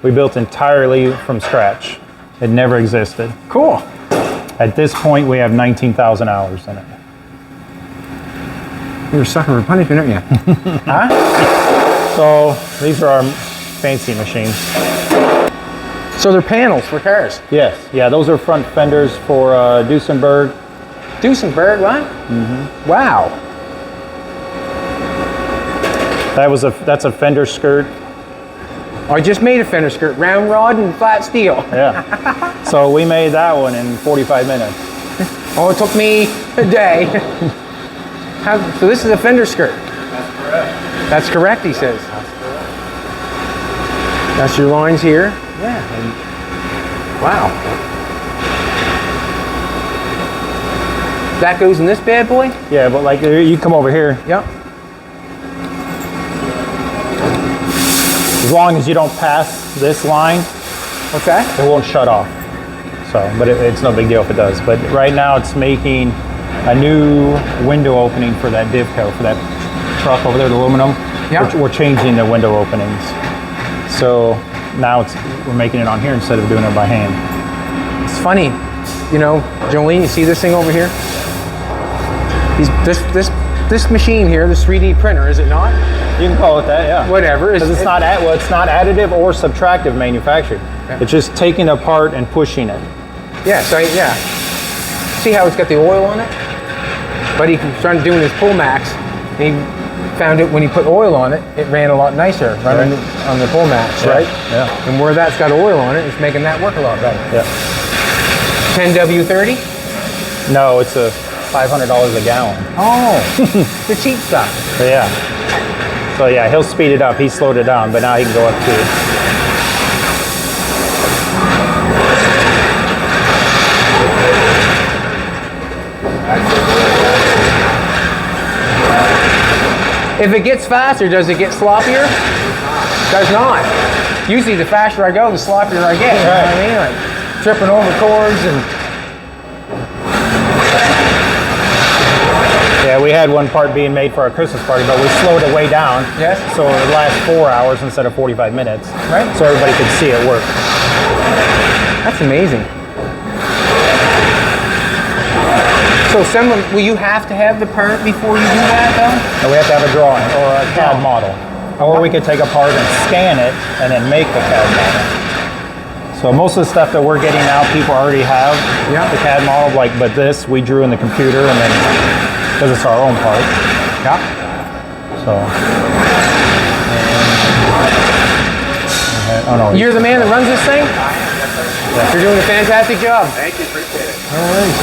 We built entirely from scratch. It never existed. Cool. At this point, we have 19,000 hours in it. You're a sucker for punishment, aren't you? Huh? So these are our fancy machines. So they're panels for cars. Yes, yeah, those are front fenders for Duesenberg. Duesenberg, what? Mm-hmm. Wow. That's a fender skirt. I just made a fender skirt, round rod and flat steel. Yeah. So we made that one in 45 minutes. Oh, it took me a day. So this is a fender skirt? That's correct. That's correct, he says. That's correct. That's your lines here. Yeah. Wow. That goes in this bad boy? Yeah, but like you come over here. Yep. As long as you don't pass this line, What's that? it won't shut off. So, but it's no big deal if it does. But right now it's making a new window opening for that Divco, for that truck over there, the aluminum. Yeah. We're changing the window openings. So now we're making it on here instead of doing it by hand. It's funny, you know, Jolene, you see this thing over here? This machine here, this 3D printer, is it not? You can call it that, yeah. Whatever. Because it's not additive or subtractive manufacturing. Yeah. It's just taking it apart and pushing it. Yeah, so yeah. See how it's got the oil on it? But he started doing his pull max, and he found it when he put oil on it, it ran a lot nicer running on the pull max, right? Yeah. And where that's got oil on it, it's making that work a lot better. Yeah. 10W30? No, it's a $500 a gallon. Oh, the cheap stuff. So yeah, he'll speed it up. He slowed it down, but now he can go up to. If it gets faster, does it get sloppier? Does not. Usually the faster I go, the sloppier I get. You know what I mean? Like tripping over cords and... Yeah, we had one part being made for our Christmas party, but we slowed it way down. Yes. So it would last 4 hours instead of 45 minutes. Right. So everybody could see it work. That's amazing. So will you have to have the part before you do that though? And we have to have a drawing or a CAD model. Or we could take a part and scan it and then make the CAD model. So most of the stuff that we're getting now, people already have the CAD model, but this we drew in the computer and then, because it's our own part. Yeah. So. Oh no. You're the man that runs this thing? Yeah. You're doing a fantastic job. Thank you, appreciate it. No worries.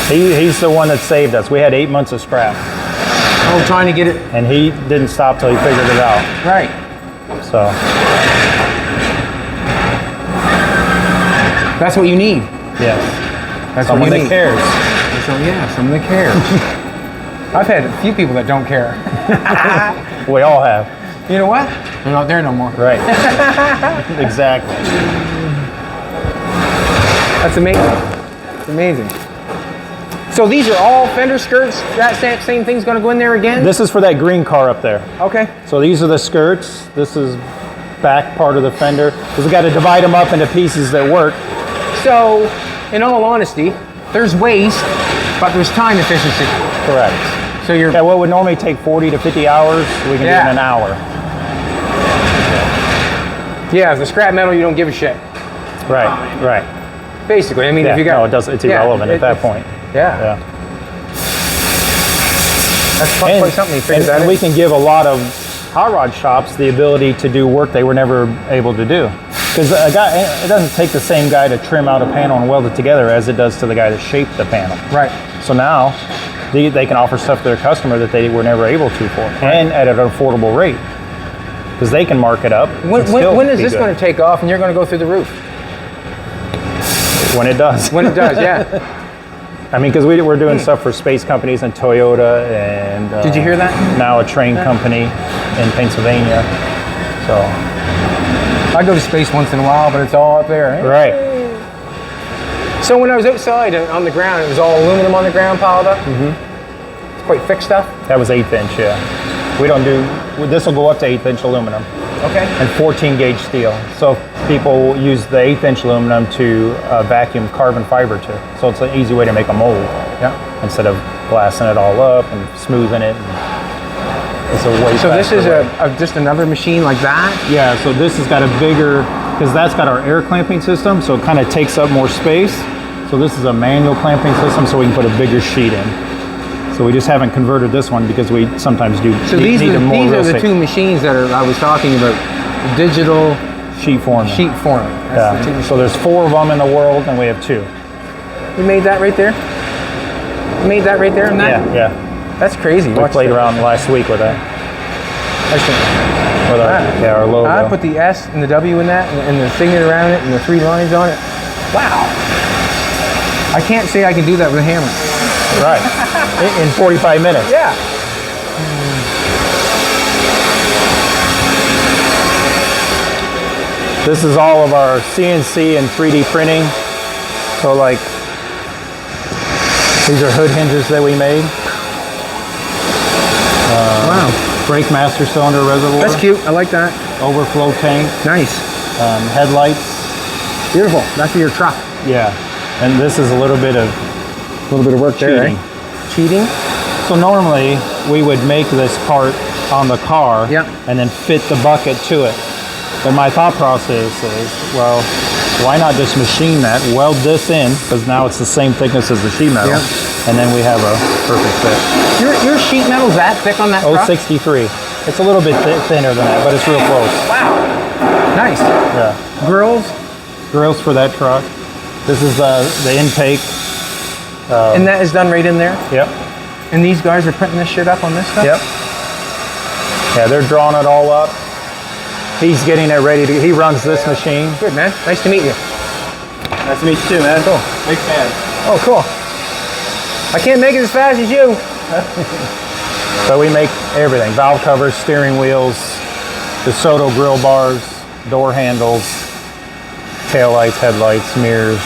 He's the one that saved us. We had 8 months of scrap. Oh, trying to get it. And he didn't stop till he figured it out. Right. So. That's what you need. Yes. That's Someone what you that need. cares. So yeah, someone that cares. I've had a few people that don't care. We all have. You know what? They're not there no more. Right. Exactly. That's amazing. It's amazing. So these are all fender skirts? That same thing's going to go in there again? This is for that green car up there. Okay. So these are the skirts. This is back part of the fender. Because we got to divide them up into pieces that work. So, in all honesty, there's waste, but there's time efficiency. Correct. So you're... Yeah, what would normally take 40 to 50 hours, we can do in an hour. Yeah, the scrap metal, you don't give a shit. Right, right. Basically, I mean, if you got... No, it does, it's irrelevant at that point. Yeah. That's probably something you figured out. And we can give a lot of hot rod shops the ability to do work they were never able to do. Because it doesn't take the same guy to trim out a panel and weld it together as it does to the guy that shaped the panel. Right. So now they can offer stuff to their customer that they were never able to for, and at an affordable rate. Because they can mark it up. When is this going to take off and you're going to go through the roof? When it does. When it does, yeah. I mean, because we're doing stuff for space companies and Toyota and... Did you hear that? Now a train company in Pennsylvania. So... I go to space once in a while, but it's all up there. Eh? Right. So when I was outside on the ground, it was all aluminum on the ground piled up? Mm-hmm. It's quite thick stuff? That was 1/8 inch, yeah. We don't do... This will go up to 1/8 inch aluminum. Okay. and 14 gauge steel. So people use the 1/8 inch aluminum to vacuum carbon fiber too. So it's an easy way to make a mold. Yeah. Instead of blasting it all up and smoothing it. It's a way So this faster is way. just another machine like that? Yeah, so this has got a bigger, because that's got our air clamping system, so it kind of takes up more space. So this is a manual clamping system, so we can put a bigger sheet in. So we just haven't converted this one because we sometimes do So need these a more are real the estate. two machines that I was talking about. Digital Sheet forming. sheet forming. That's the two Yeah. So there's 4 of them in the world, and we have 2. You made that right there? You made that right there? And that? Yeah. That's crazy. We played around last week with that. With our, our logo. I put the S and the W in that, and the signet around it, and the 3 lines on it. Wow. I can't say I can do that with a hammer. Right. In 45 minutes. Yeah. This is all of our CNC and 3D printing. So like, these are hood hinges that we made. Wow. Brake master cylinder reservoir. That's cute. I like that. Overflow tank. Nice. Headlights. Beautiful. That's for your truck. Yeah. And this is a little bit of work cheating. Cheating? So normally we would make this part on the car Yep. and then fit the bucket to it. But my thought process is, well, why not just machine that, weld this in, because now it's the same thickness as the sheet metal, Yep. and then we have a perfect fit. Your sheet metal's that thick on that Oh, truck? 63. It's a little bit thinner than that, but it's real close. Wow. Nice. Yeah. Grills? Grills for that truck. This is the intake. And that is done right in there? Yep. And these guys are printing this shit up on this stuff? Yep. Yeah, they're drawing it all up. He's getting it ready to, he runs this machine. Good, man. Nice to meet you. Nice to meet you too, man. Cool. Big fan. Oh, cool. I can't make it as fast as you. So we make everything. Valve covers, steering wheels, DeSoto grill bars, door handles, tail lights, headlights, mirrors.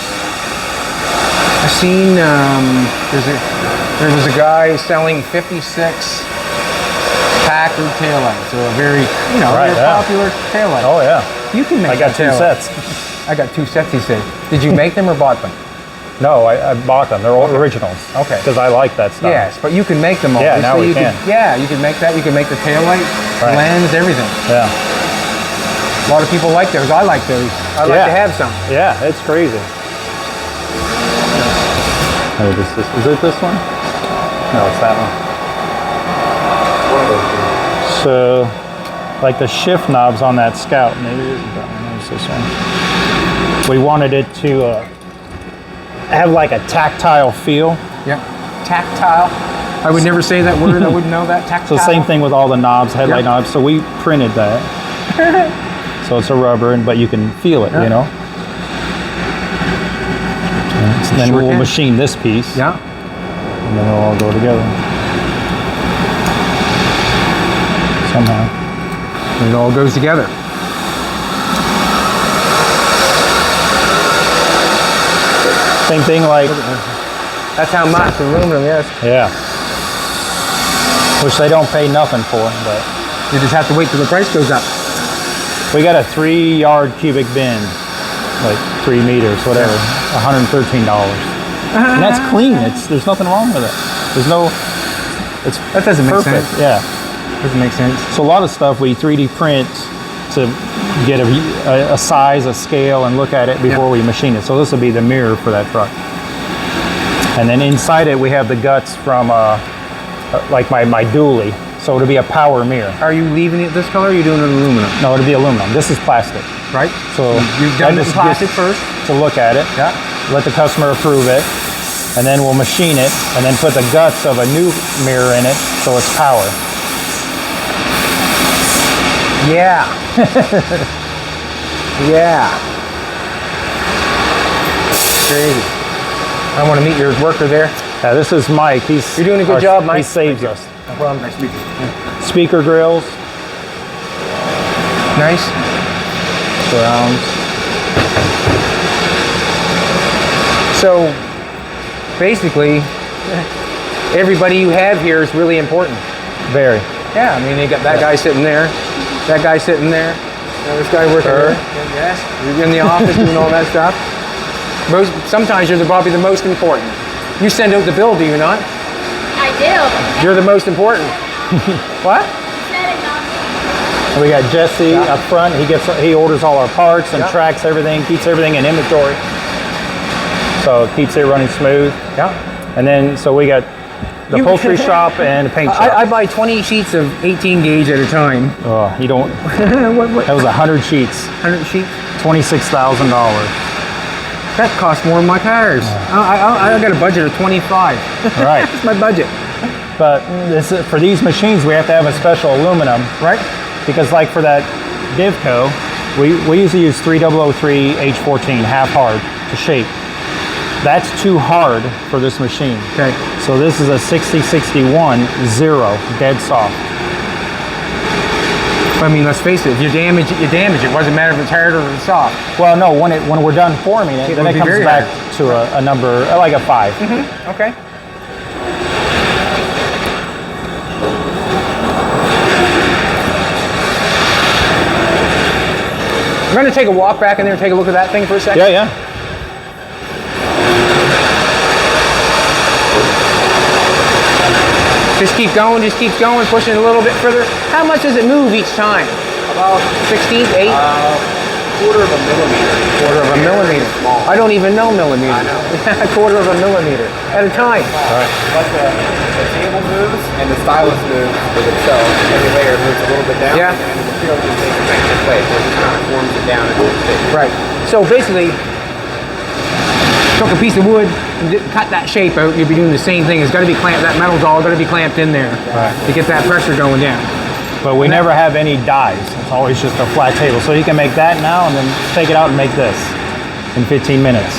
I've seen, there was a guy selling 56 Packard taillights. So a very, Right, very yeah. popular taillight. Oh yeah. You can make I got that 2 taillight. sets. I got 2 sets, he said. Did you make them or bought them? No, I bought them. They're all originals. Okay. Because I like that stuff. Yes, but you can make them all. Yeah, now we you can. Yeah, you can make that. You can make the taillight, Right. lens, everything. Yeah. A lot of people like those. I like those. I like Yeah. to have some. Yeah, it's crazy. Oh, is it this one? No, it's that one. So, like the shift knobs on that Scout, maybe it isn't that one, maybe it's this one. We wanted it to have like a tactile feel. Yeah. Tactile. I would never say that word. I wouldn't know that. Tactile. So same thing with all the knobs, headlight Yep. knobs. So we printed that. So it's a rubber, but you can feel it, Yeah. you know. So then Sure we'll can. machine this piece, Yeah. and then it'll all go together somehow. And it all goes together. Same thing, like That's how much aluminum, yes. yeah, which they don't pay nothing for, but You just have to wait till the price goes up. we got a 3-yard cubic bin, like 3 meters, whatever, $113, and that's clean. There's nothing wrong with it. There's no. It's That doesn't make perfect. sense. Yeah. Doesn't make sense. So a lot of stuff we 3D print to get a size, a scale, and look at it before Yeah. we machine it. So this will be the mirror for that truck. And then inside it, we have the guts from like my dually. So it'll be a power mirror. Are you leaving it this color or are you doing it in aluminum? No, it'll be aluminum. This is plastic. Right? So You've done I it in just plastic get first? to look at it. Yeah. Let the customer approve it. And then we'll machine it and then put the guts of a new mirror in it so it's power. Yeah. Yeah. Crazy. I want to meet your worker there. Yeah, this is Mike. You're doing a good job, Mike. He saves us. No problem. Nice to meet you. Speaker grills, Nice. surrounds. So, basically, everybody you have here is really important. Very. Yeah, I mean, you got that guy sitting there, that guy sitting there, This guy working here. Yes. You're in the office doing all that stuff. Sometimes you're probably the most important. You send out the bill, do you not? I do. You're the most important. What? We got Jesse up front. He orders all our parts and tracks everything, keeps everything in inventory. So it keeps it running smooth. Yeah. And then, so we got the upholstery shop and the paint shop. I buy 20 sheets of 18 gauge at a time. Oh, you don't. What? That was 100 sheets. 100 sheets? $26,000. That costs more than my cars. I got a budget of 25. Right. That's my budget. But for these machines, we have to have a special aluminum. Right. Because like for that Divco, we usually use 3003 H14 half hard to shape. That's too hard for this machine. Okay. So this is a 6061 0, dead soft. I mean, let's face it, if you damage it, you damage it. It doesn't matter if it's hard or if it's soft. Well, no, when we're done forming it, then it comes back to a number, like a 5. Mm-hmm. Okay. I'm going to take a walk back in there and take a look at that thing for a second. Yeah, yeah. Just keep going, pushing it a little bit further. How much does it move each time? About 16th, 8? Quarter of a millimeter. Quarter of a millimeter. I don't even know millimeters. I know. A quarter of a millimeter at a time. Right. But the table moves and the stylus moves with itself. Every layer moves a little bit down. Yeah. And the material just stays the same place. So it just kind of forms it down into a shape. Right. So basically, took a piece of wood, cut that shape out, you'll be doing the same thing. It's got to be clamped, that metal's all got to be clamped in there to get that pressure going down. But we never have any dies. It's always just a flat table. So you can make that now and then take it out and make this in 15 minutes.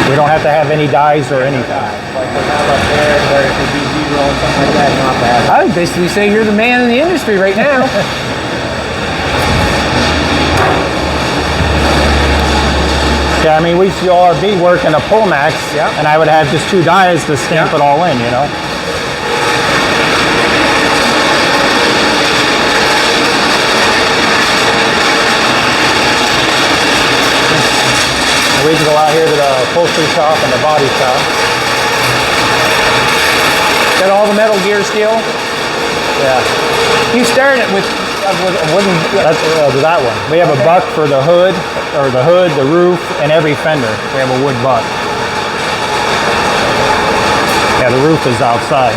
We don't have to have any dies or anything. Like we have up there where it could be zero and something like that, not bad. I would basically say you're the man in the industry right now. Yeah, I mean, we used to all be working a pull max, and I would have just 2 dies to stamp it all in, you know. We can go out here to the upholstery shop and the body shop. Got all the metal gear still? Yeah. You started it with a wooden... That's that one. We have a buck for the hood, the roof, and every fender. We have a wood buck. Yeah, the roof is outside.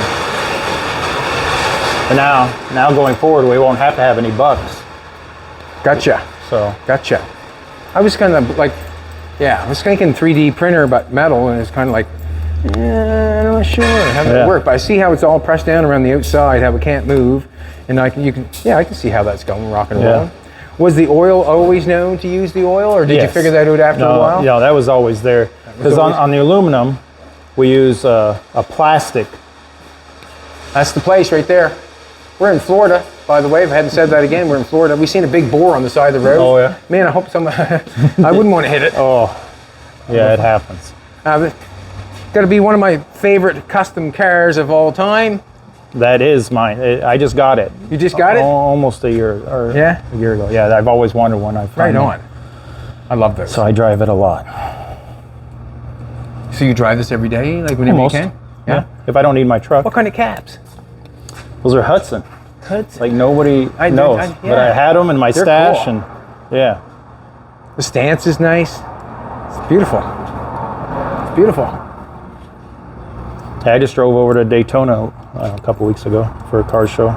But now going forward, we won't have to have any bucks. Gotcha. So. Gotcha. I was kind of like, I was thinking 3D printer, but metal, and it's kind of like, I'm not sure how that work. But I see how it's all pressed down around the outside, how it can't move, and I can see how that's going, rock and roll. Was the oil always known to use the oil, or did you figure that out after a while? Yeah, that was always there. Because on the aluminum, we use a plastic. That's the place right there. We're in Florida, by the way. If I hadn't said that again, we're in Florida. We've seen a big boar on the side of the road. Oh, yeah? Man, I hope I wouldn't want to hit it. Oh, yeah, it happens. Got to be one of my favorite custom cars of all time. That is mine. I just got it. You just got it? Almost a year ago. Yeah, I've always wanted one. Right on. I love those. So I drive it a lot. So you drive this every day, like whenever you can? Yeah. If I don't need my truck. What kind of cabs? Those are Hudson. Hudson. Like nobody knows. But I had them in my stash, cool. And the stance is nice. It's beautiful. It's beautiful. I just drove over to Daytona a couple weeks ago for a car show.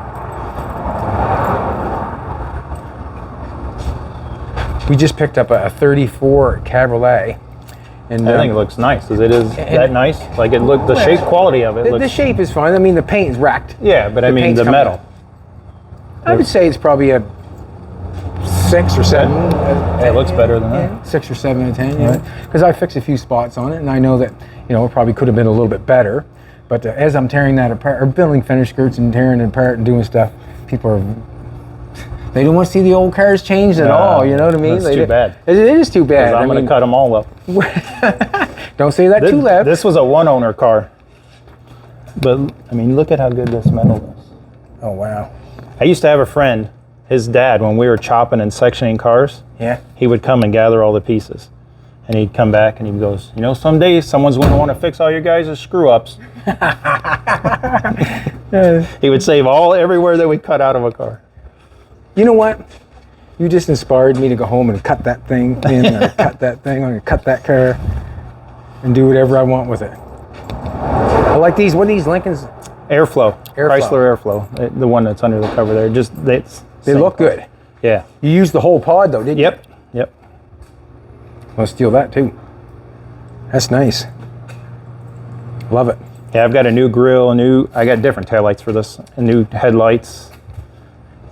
We just picked up a 34 Cabriolet. And I think it looks nice. Is that nice? Like the shape quality of it. The shape is fine. I mean, the paint is wrecked. Yeah, but I mean the metal. I would say it's probably a 6 or 7. It looks better than that. 6 or 7 out of 10. Yeah, because I fixed a few spots on it, and I know that it probably could have been a little bit better. But as I'm tearing that apart, or building finish skirts and tearing it apart and doing stuff, people they don't want to see the old cars changed at all. You know what I mean? That's too bad. It is too bad. I'm going to cut them all up. Don't say that too loud. This was a one-owner car. But, I mean, look at how good this metal is. Oh, wow. I used to have a friend, his dad, when we were chopping and sectioning cars, Yeah. he would come and gather all the pieces. And he'd come back and he goes, you know, someday someone's going to want to fix all your guys' screw-ups. He would save everywhere that we cut out of a car. You know what? You just inspired me to go home and cut that thing in, or cut that thing, or cut that car, and do whatever I want with it. I like these. What are these Lincolns? Airflow. Chrysler Airflow. The one that's under the cover there. They look good. Yeah. You used the whole pod though, didn't you? Yep. I'll steal that too. That's nice. Love it. Yeah, I've got a new grill, I got different taillights for this, and new headlights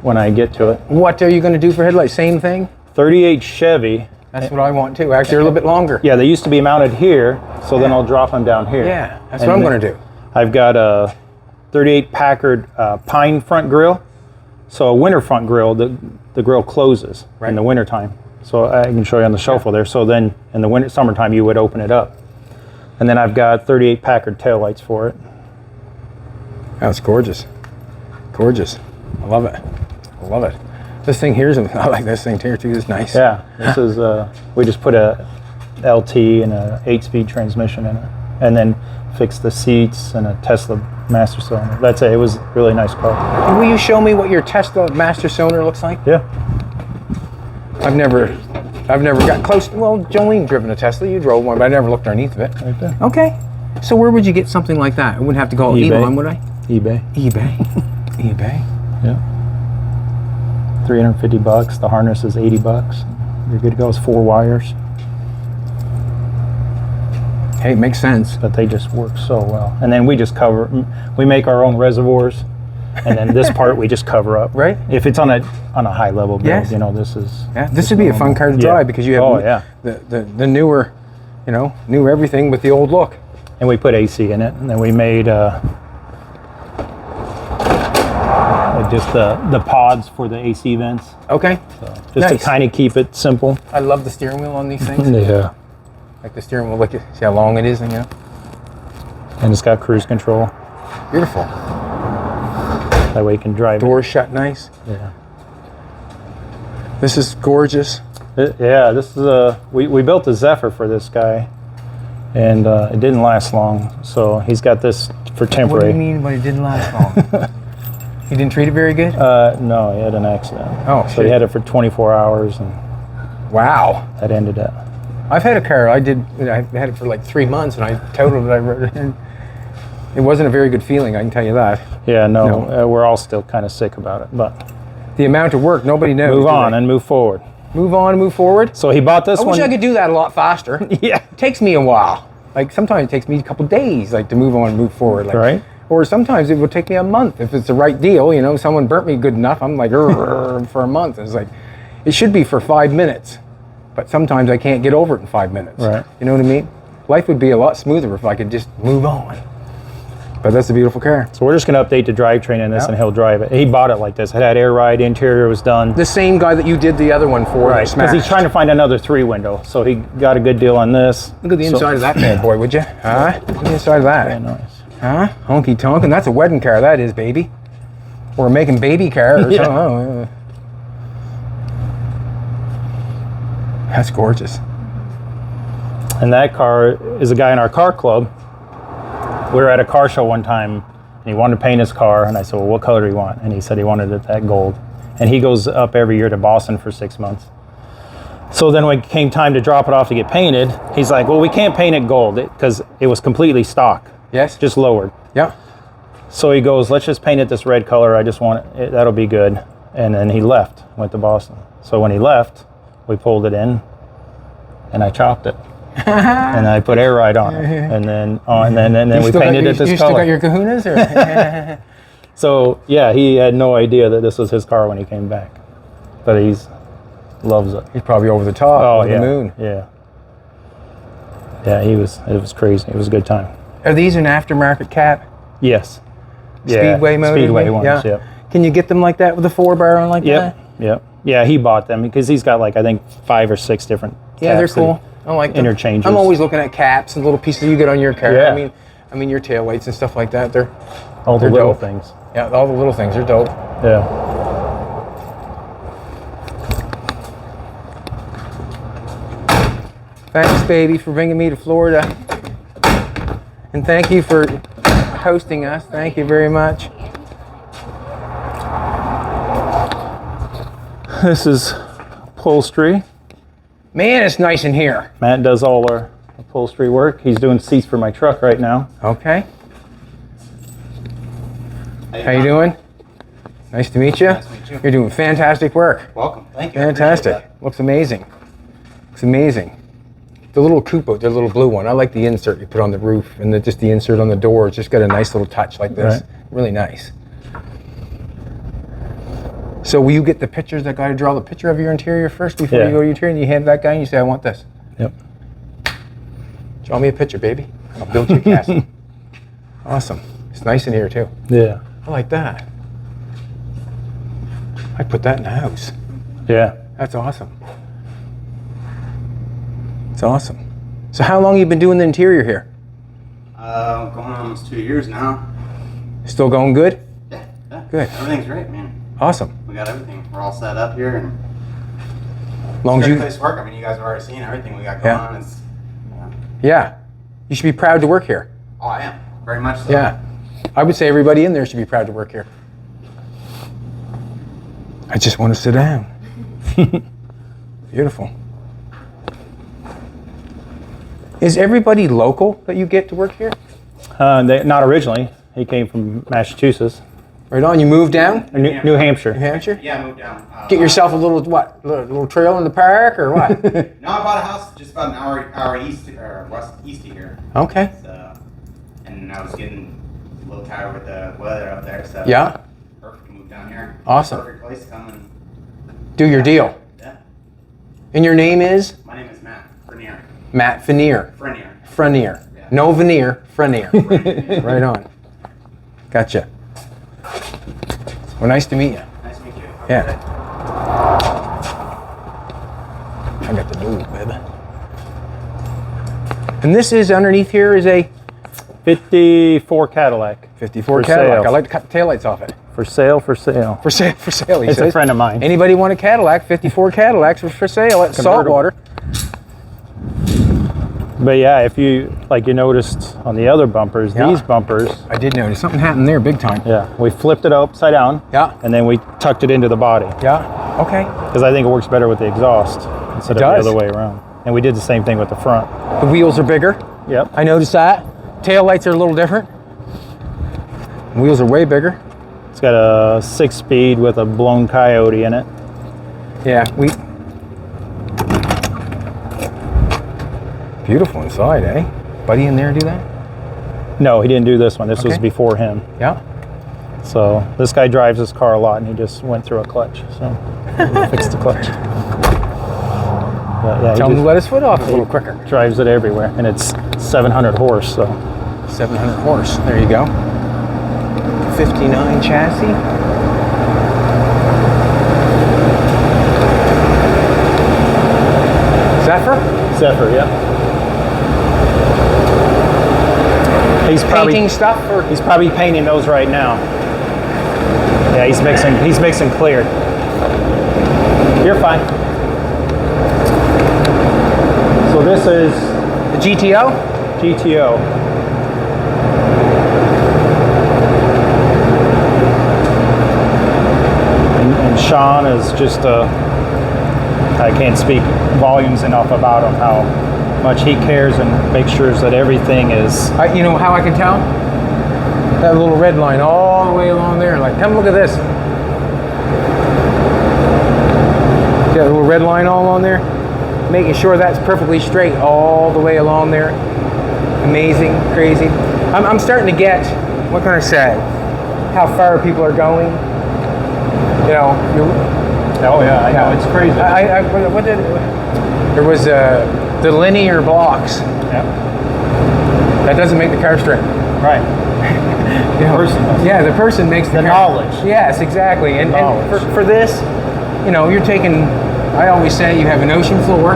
when I get to it. What are you going to do for headlights? Same thing? 38 Chevy. That's what I want too. Actually, they're a little bit longer. Yeah, they used to be mounted here, so then I'll drop them down here. Yeah, that's what I'm going to do. I've got a 38 Packard pine front grill. So a winter front grill, the grill closes in the winter time. So I can show you on the shuffle there. So then in the summertime, you would open it up. And then I've got 38 Packard taillights for it. That's gorgeous. Gorgeous. I love it. I love it. This thing here I like this thing here too. It's nice. Yeah, this is, we just put a LT and a 8-speed transmission in it. And then fixed the seats and a Tesla master cylinder. That's it. It was a really nice car. Will you show me what your Tesla master cylinder looks like? Yeah. I've never got close. Well, Jolene driven a Tesla. You drove one, but I never looked underneath of it. Right there. Okay. So where would you get something like that? I wouldn't have to call it eBay. Elon, would I? eBay. eBay. eBay. Yeah. $350. The harness is $80. You're good to go. It's 4 wires. Hey, it makes sense. But they just work so well. And then we make our own reservoirs. And then this part we just cover up. Right. If it's on a high level build, Yes. you know, this is. Yeah, this would be a fun car to drive because you have the newer, new everything with the old look. And we put AC in it, and then we made just the pods for the AC vents. Okay. So just to kind of keep it simple. I love the steering wheel on these things. Yeah. Like the steering wheel, see how long it is, And it's got cruise control. Beautiful. That way you can drive. Doors shut nice. Yeah. This is gorgeous. This is we built a Zephyr for this guy, and it didn't last long. So he's got this for temporary. What do you mean by it didn't last long? You didn't treat it very good? No, he had an accident. Oh, so he had it for 24 hours, and wow, that ended it. I've had a car. I had it for like 3 months, and I totaled it. I wrote it in. It wasn't a very good feeling, I can tell you that. Yeah, no. We're all still kind of sick about it, but the amount of work, nobody knows. Move on and move forward. Move on and move forward. So he bought this one. I wish I could do that a lot faster. Yeah. It takes me a while. Like sometimes it takes me a couple days, like to move on and move forward. Like, right. Or sometimes it would take me a month if it's the right deal. Someone burnt me good enough. I'm like, for a month. It's like, it should be for 5 minutes, but sometimes I can't get over it in 5 minutes. Right. You know what I mean? Life would be a lot smoother if I could just move on. But that's a beautiful car. So we're just going to update the drivetrain in this, and he'll drive it. He bought it like this. It had air ride, interior was done. The same guy that you did the other one for. Right, because he's trying to find another 3-window. So he got a good deal on this. Look at the inside of that bad boy, would you? Huh? Look at the inside of that. Very nice. Huh? Honky tonk, and that's a wedding car, that is, baby. Or making baby car or something. Oh, that's gorgeous. And that car is a guy in our car club. We were at a car show one time, and he wanted to paint his car, and I said, well, what color do you want? And he said he wanted it that gold. And he goes up every year to Boston for 6 months. So then when it came time to drop it off to get painted, he's like, well, we can't paint it gold because it was completely stock. Yes. Just lowered. Yeah. So he goes, let's just paint it this red color. I just want it, that'll be good. And then he left, went to Boston. So when he left, we pulled it in, and I chopped it. And I put air ride on it, and then we painted it this color. You still got your kahunas, or? So yeah, he had no idea that this was his car when he came back, but loves it. He's probably over the top. Oh, the moon. Yeah. Yeah, it was crazy. It was a good time. Are these an aftermarket cap? Yes. Speedway motor. Speedway ones. Yeah. Yep. Can you get them like that with a 4-bar on like that? Yep. Yeah, he bought them because he's got like I think 5 or 6 different. Yeah, they're cool. I like them. Interchanges. I'm always looking at caps and little pieces you get on your car. Yeah. I mean your tail lights and stuff like that. They're all the little dope. things. Yeah, all the little things are dope. Yeah. Thanks, baby, for bringing me to Florida. And thank you for hosting us. Thank you very much. This is upholstery. Man, it's nice in here. Matt does all our upholstery work. He's doing seats for my truck right now. Okay. How you doing? Nice to meet you. Nice to meet you. You're doing fantastic work. Welcome. Thank you. Fantastic. Looks amazing. Looks amazing. The little coupe, the little blue one. I like the insert you put on the roof and just the insert on the door. It's just got a nice little touch like this. Right. Really nice. So will you get the pictures, that guy to draw the picture of your interior first before you go to your interior, and you hand that guy and you say, I want this. Yep. Draw me a picture, baby. I'll build you a castle. Awesome. It's nice in here too. Yeah. I like that. I'd put that in the house. Yeah. That's awesome. It's awesome. So how long have you been doing the interior here? Going on almost 2 years now. Still going good? Yeah. Good. Everything's great, man. Awesome. We got everything. We're all set up here, and Long it's as a you, great place to work. I mean, you guys have already seen everything we got going Yeah. on. It's, yeah, you should be proud to work here. oh, I am very much so. Yeah, I would say everybody in there should be proud to work here. I just want to sit down. Beautiful. Is everybody local that you get to work here? Not originally. He came from Massachusetts. Right on. You moved down, New New Hampshire. Hampshire. Yeah, I moved down. Get yourself a little what? Little trail in the park or what? No, I bought a house just about an hour east or east of here. Okay. So, and I was getting a little tired with the weather up there, so Yeah. perfect to move down here. Awesome. Perfect place to come and Do your deal. yeah. And your name is My name is Matt Frenier. Matt Veneer. Frenier. Frenier. Yeah. No veneer. Frenier. Right on. Gotcha. Well, nice to meet you. Nice to meet you. Yeah. I got the dude, baby. And this is underneath here is a 54 Cadillac. 54 For Cadillac. sale. I like to cut the taillights off it. For sale, for sale. For sale, for sale. He It's a says. friend of mine. Anybody want a Cadillac? 54 Cadillacs are for sale at Convertible. Saltwater. But yeah, if you, like you noticed on the other bumpers, Yeah. these bumpers, I did notice something happened there, big time. yeah, we flipped it upside down. Yeah. And then we tucked it into the body. Yeah. Okay. Because I think it works better with the exhaust instead It of does. the other way around. And we did the same thing with the front. The wheels are bigger. Yep. I noticed that. Tail lights are a little different. Wheels are way bigger. It's got a 6-speed with a blown Coyote in it. Yeah, beautiful inside, eh? Buddy in there do that? No, he didn't do this one. This was Okay. before him. Yeah. So this guy drives his car a lot, and he just went through a clutch. So fixed the clutch. But yeah, Tell he him to just let his foot off a little quicker. drives it everywhere, and it's 700 horse. So 700 horse. There you go. 59 chassis. Zephyr? Zephyr, yeah. He's probably Painting stuff or he's probably painting those right now. Yeah, he's mixing clear. You're fine. So this is the GTO? GTO. And Sean is just I can't speak volumes enough about him, how much he cares and makes sure that everything is. You know how I can tell? That little red line all the way along there. Like, come look at this. See that little red line all along there? Making sure that's perfectly straight all the way along there. Amazing, crazy. I'm starting to get, what can I say? How far people are going. You know, Oh yeah, I know, it's crazy. There was the linear blocks. Yeah. That doesn't make the car straight. Right. You know, person does. yeah, the person makes The car. knowledge. Yes, exactly. And Knowledge. for this, you know, you're taking, I always say you have an ocean floor.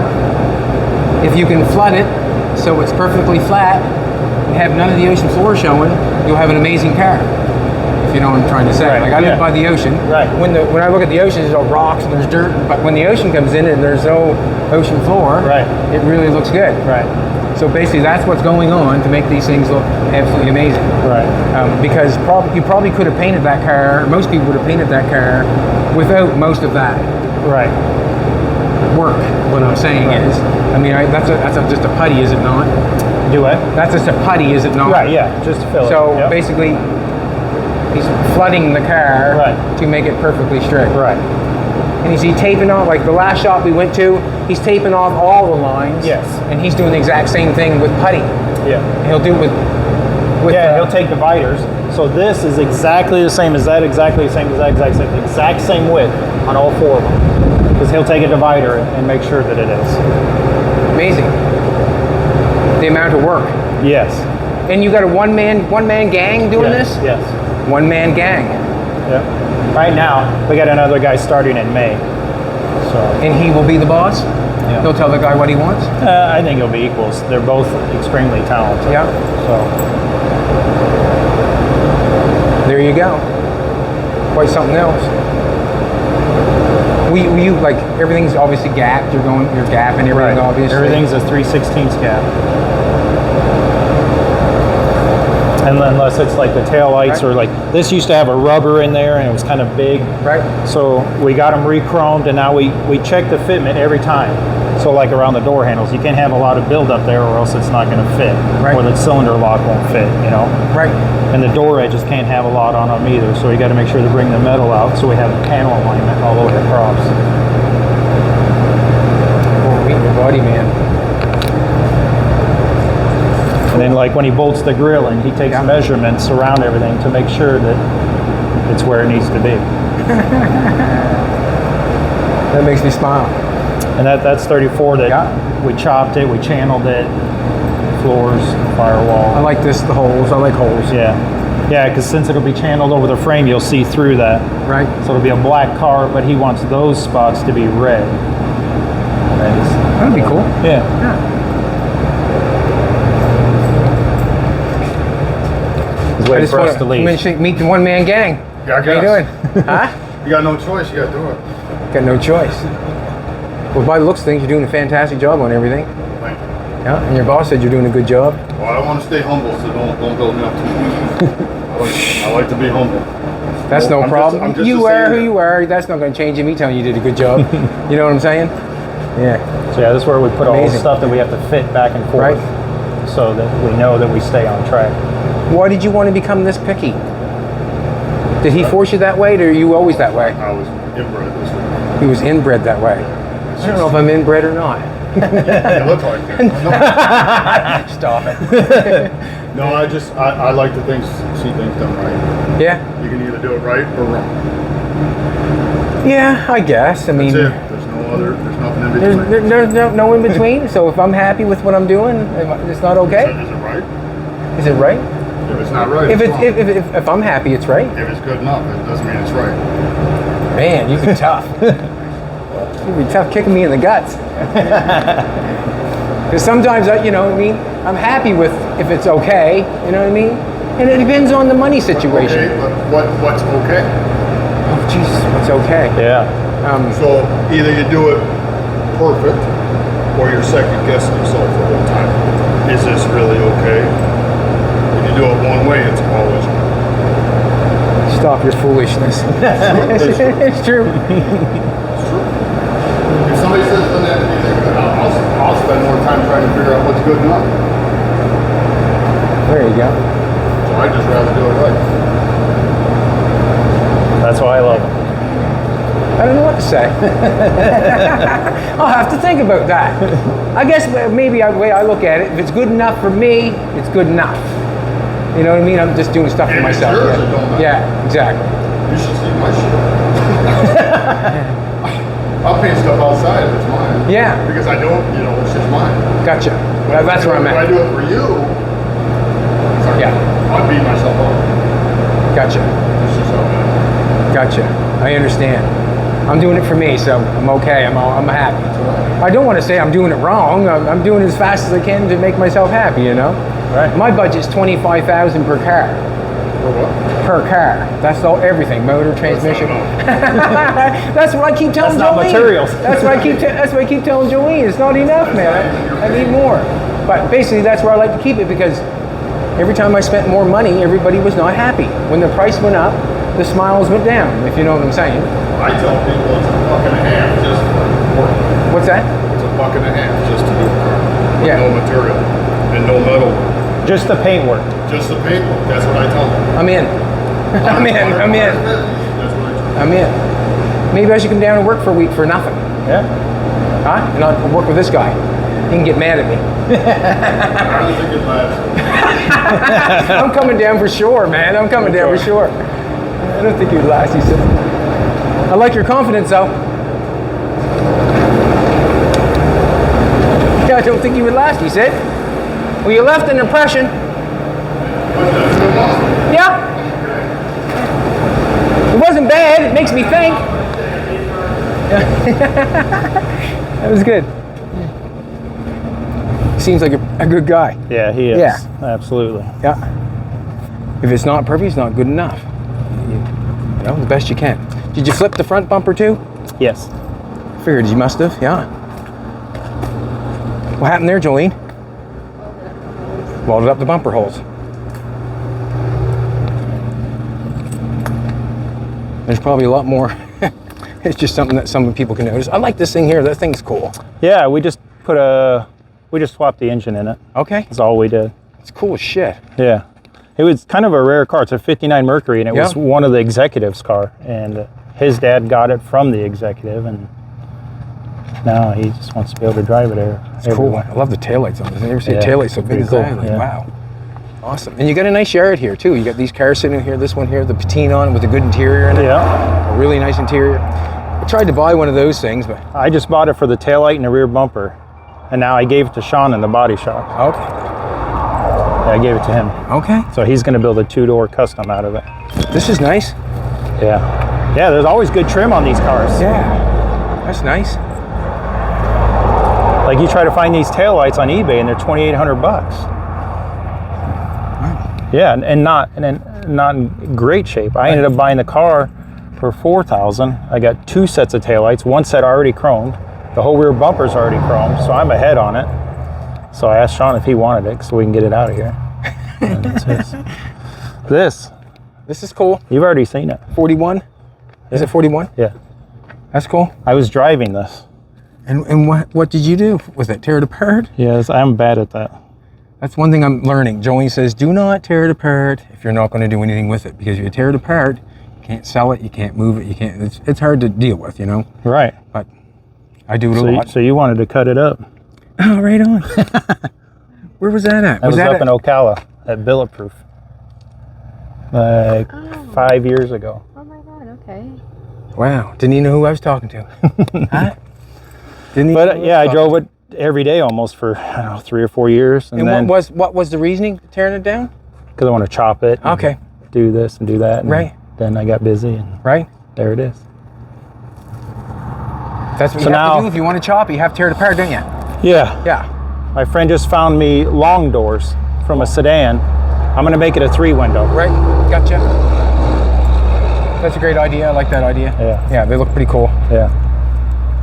If you can flood it so it's perfectly flat and have none of the ocean floor showing, you'll have an amazing car. If if you know what I'm trying to say. Right, Like I live by the ocean. Right. When I look at the ocean, there's all rocks and there's dirt. But when the ocean comes in and there's no ocean floor, Right. it really looks good. Right. So basically, that's what's going on to make these things look absolutely amazing. Right. Because you probably could have painted that car. Most people would have painted that car without most of that Right. work. What I'm saying is, I mean, that's just a putty, is it not? Do what? That's just a putty, is it not? Right. Yeah. Just to fill it. So Yep. basically, he's flooding the car Right. to make it perfectly straight. Right. And is he taping off, like the last shop we went to, he's taping off all the lines. Yes. And he's doing the exact same thing with putty. Yeah. He'll do it with Yeah. He'll take dividers. So this is exactly the same as that. Exactly the same as that. Exact same width on all four of them. Because he'll take a divider and make sure that it is. amazing. The amount of work. Yes. And you got a one man gang doing Yes. this? Yes. One man gang. Yep. Right now, we got another guy starting in May. So And he will be the boss? yeah. He'll tell the guy what he wants? I think it'll be equals. They're both extremely talented. Yeah. So There you go. Quite something else. You like everything's obviously gapped. You're gapping everything obviously. Everything's a 3/16 gap. And unless it's like the tail lights or like this used to have a rubber in there and it was kind of big. Right. So we got them re-chromed and now we check the fitment every time. So like around the door handles, you can't have a lot of buildup there or else it's not going to fit. Right. Or the cylinder lock won't fit, you know. Right. And the door edges can't have a lot on them either. So you got to make sure to bring the metal out so we have panel alignment all over the props. Oh, meet your body, man. And then like when he bolts the grill in, he takes measurements around everything to make sure that it's where it needs to be. That makes me smile. And that's 34 that we chopped it, we channeled it, floors, firewall. I like this, the holes. I like holes. Yeah. Yeah, because since it'll be channeled over the frame, you'll see through that. Right. So it'll be a black car, but he wants those spots to be red. That'd be cool. Yeah. He's waiting for us to leave. Meet the one man gang. Yeah, I How you guess. doing? Huh? You got no choice. You got to do it. Got no choice. Well, by the looks of things, you're doing a fantastic job on everything. Thank you. Yeah, and your boss said you're doing a good job. Well, I want to stay humble, so don't build me up too much. I like to be humble. That's no I'm problem. just You a are who sayer. you are. That's not going to change me telling you did a good job. You know what I'm saying? Yeah. So yeah, this is where we put all the Amazing. stuff that we have to fit back and forth, so that we know that we stay on track. Why did you want to become this picky? Did he force you that way, or are you always that way? I was inbred this way. He was inbred that way. I don't know if I'm inbred or not. You look like it. Stop it. No, I like to see things done right. Yeah. You can either do it right or wrong. Yeah, I guess. I mean, That's it. There's nothing in between. there's no in between. So if I'm happy with what I'm doing, it's not okay. Is it right? Is it right? If it's not right, If it's it's wrong. if I'm happy, it's right. If it's good enough, it doesn't mean it's right. Man, you'd be tough. You'd be tough kicking me in the guts. Because sometimes, you know what I mean? I'm happy with if it's okay, you know what I mean? And it depends on the money situation. Okay, but what's okay? Oh, Jesus, what's okay? Yeah. So either you do it perfect, or you're second guessing yourself the whole time. Is this really okay? If you do it one way, it's always wrong. Stop your foolishness. It's true. It's true. If somebody says doesn't have to be that good, I'll spend more time trying to figure out what's good enough. There you go. So I just rather do it right. That's why I love it. I don't know what to say. I'll have to think about that. I guess maybe the way I look at it, if it's good enough for me, it's good enough. You know what I mean? I'm just doing stuff for And it's myself. yours, it don't matter. Yeah, exactly. You should see my shit. I'll paint stuff outside if it's mine. Yeah. Because I don't, it's just mine. Gotcha. But That's where I'm If I at. do it for you, sorry, Yeah. I'll beat myself up. Gotcha. It's just how it is. Gotcha. I understand. I'm doing it for me, so I'm okay. I'm happy. I don't want to say I'm doing it wrong. I'm doing it as fast as I can to make myself happy, you know? Right. My budget's $25,000 per car. For what? Per car. That's all, everything. Motor, transmission. That's what I keep telling That's not Jolene. materials. That's what I keep telling Jolene. It's not enough, man. I need more. But basically, that's where I like to keep it, because every time I spent more money, everybody was not happy. When the price went up, the smiles went down, if you know what I'm saying. I tell people it's $1.50 just for work. What's that? It's $1.50 just to do a car. With Yeah. no material and no metal. Just the paint work. Just the paintwork. That's what I tell them. I'm in. I'm in. I'm in. That's what I tell them. I'm in. Maybe I should come down and work for a week for nothing. Yeah. Huh? And I'll work with this guy. He can get mad at me. I don't think it lasts. I'm coming down for sure, man. I'm coming down for sure. I don't think you'd last, he said. I like your confidence, though. Yeah, I don't think you would last, he said. Well, you left an impression. Yeah. It wasn't bad. It makes me think. That was good. Seems like a good guy. Yeah, he is. Yeah. Absolutely. Yeah. If it's not perfect, it's not good enough. You know, the best you can. Did you flip the front bumper too? Yes. Figured you must have, yeah. What happened there, Jolene? Welded up the bumper holes. There's probably a lot more. It's just something that some people can notice. I like this thing here. That thing's cool. Yeah, we just swapped the engine in it. Okay. That's all we did. It's cool as shit. Yeah. It was kind of a rare car. It's a 59 Mercury, and it was one of the executive's car. And his dad got it from the executive, and now he just wants to be able to drive it there. It's cool. I love the taillights on this. I never see a taillight so big pretty as cool. that. Like, Yeah. wow. Awesome. And you got a nice yard here, too. You got these cars sitting in here, this one here, the patina on it with a good interior in it. Yeah. A really nice interior. I tried to buy one of those things, but... I just bought it for the taillight and the rear bumper. And now I gave it to Sean in the body shop. Okay. I gave it to him. Okay. So he's going to build a 2-door custom out of it. This is nice. Yeah. Yeah, there's always good trim on these cars. Yeah. That's nice. Like you try to find these taillights on eBay and they're $2,800. Wow. Yeah, and not in great shape. I ended up buying the car for $4,000. I got 2 sets of taillights, 1 set already chromed. The whole rear bumper's already chromed, so I'm ahead on it. So I asked Sean if he wanted it so we can get it out of here. And it's his. This is cool. You've already seen it. 41? Is it 41? Yeah. That's cool. I was driving this. And what did you do with it? Tear it apart? Yes, I'm bad at that. That's one thing I'm learning. Jolene says, do not tear it apart if you're not going to do anything with it. Because if you tear it apart, you can't sell it, you can't move it, you can't. It's hard to deal with, you know? Right. But I do it a lot. So you wanted to cut it up. Oh, right on. Where was that at? That was up in Ocala at Billetproof. Like 5 years ago. Oh my God, okay. Wow. Didn't even know who I was talking to. Huh? Didn't even know But who yeah, I was drove it every day almost for, I don't know, 3 or 4 years. talking to. then And what was the reasoning for tearing it down? because I want to chop it. and Okay. Do this and do that. And Right. Then I got busy and Right? there it is. That's what So you have now- to do if you want to chop. You have to tear it apart, don't you? Yeah. Yeah. My friend just found me long doors from a sedan. I'm going to make it a 3-window. Right? Gotcha. That's a great idea. I like that idea. Yeah. Yeah, they look pretty cool. Yeah.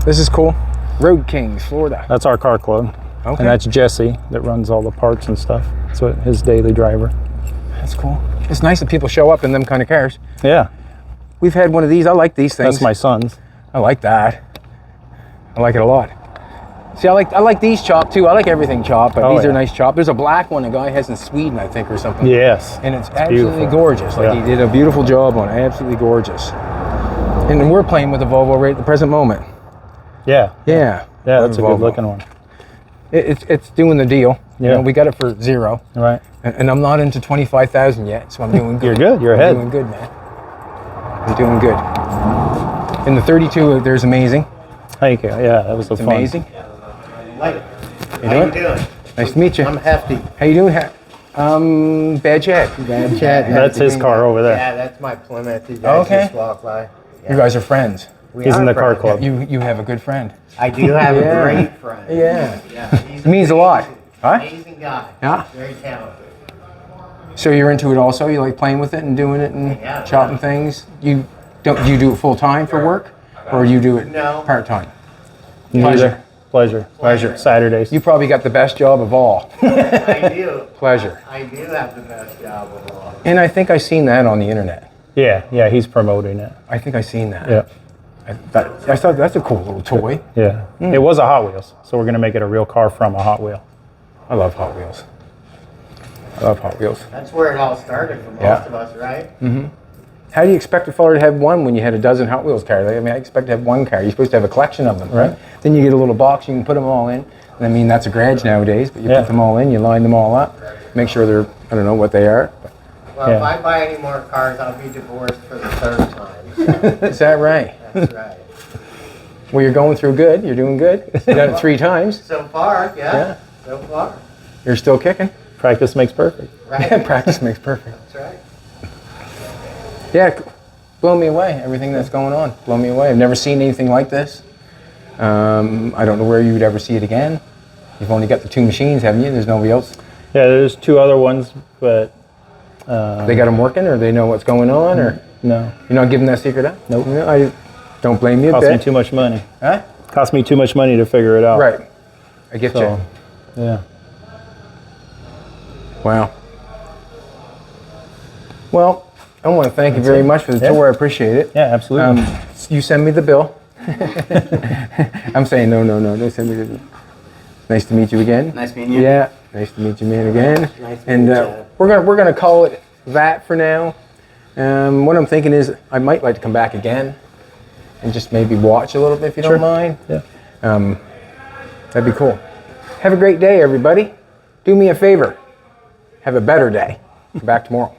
This is cool. Road Kings, Florida. That's our car club. Okay. And that's Jesse that runs all the parts and stuff. That's what his daily driver. That's cool. It's nice that people show up in them kind of cars. Yeah. We've had one of these. I like these things. That's my son's. I like that. I like it a lot. See, I like these chopped too. I like everything chopped, but Oh, these are yeah. nice chopped. There's a black one a guy has in Sweden, I think, or something. Yes. And it's absolutely beautiful. gorgeous. Like Yeah. he did a beautiful job on it. Absolutely gorgeous. And then we're playing with the Volvo right at the present moment. Yeah. Yeah. Yeah, that's a Volvo. good looking one. It's doing the deal. You Yeah. know, we got it for $0. Right. And I'm not into 25,000 yet, so I'm doing good. You're good. You're ahead. I'm doing good, man. I'm doing good. And the 32, there's amazing. Thank you. Yeah, that was It's fun. amazing. Like, You how you doing? doing? Nice to meet you. I'm Hefty. How you doing? Bad chat. Bad chat. That's his car over there. Yeah, that's my Plymouth. You guys Okay. just walk by. You guys are friends. We He's are in the car friends. club. You have a good friend. I do have Yeah. a great friend. Yeah. Yeah, he's It means a lot. amazing, Huh? Amazing guy. Yeah. Very talented. So you're into it also? You like playing with it and doing it and Yeah, chopping things? You do it full time for work, or you do it No. part time? Neither. Pleasure. Pleasure. Saturdays. You probably got the best job of all. I do. Pleasure. I do have the best job of all. And I think I seen that on the internet. Yeah, he's promoting it. I think I seen that. Yeah. I thought that's a cool little toy. Yeah. It was a Hot Wheels, so we're gonna make it a real car from a Hot Wheel. I love Hot Wheels. I love Hot Wheels. That's where it all started for most of us, right? How do you expect a fella to have one when you had a dozen Hot Wheels cars? I mean, I expect to have one car. You're supposed to have a collection of them, right? Then you get a little box, you can put them all in. And I mean, that's a garage nowadays, but you put them all in, you line them all up, make sure they're, I don't know what they are. Well, Yeah. if I buy any more cars, I'll be divorced for the third time. Is that right? That's right. Well, you're going through good. You're doing good. You done it 3 times. So far, yeah. Yeah. So far, You're still kicking. Practice makes perfect. right? Practice makes perfect. That's right. Yeah, blow me away. Everything that's going on, blow me away. I've never seen anything like this. I don't know where you would ever see it again. You've only got the 2 machines, haven't you? There's nobody else. Yeah, there's 2 other ones, but They got them working, or they know what's going on, or no. you're not giving that secret up? Nope. No, I don't blame you a Cost me bit. too much money. Huh? Cost me too much money to figure it out. Right. I get So, you. yeah. Wow. Well, I want to thank you very much for the tour. I appreciate it. Yeah, absolutely. You send me the bill. I'm saying no. Don't send me the bill. Nice to meet you again. Nice meeting you. Yeah, nice to meet you, man, again. Nice to And meet you. we're gonna call it that for now. What I'm thinking is I might like to come back again and just maybe watch a little bit if you don't mind. Yeah. That'd be cool. Have a great day, everybody. Do me a favor. Have a better day. Come back tomorrow.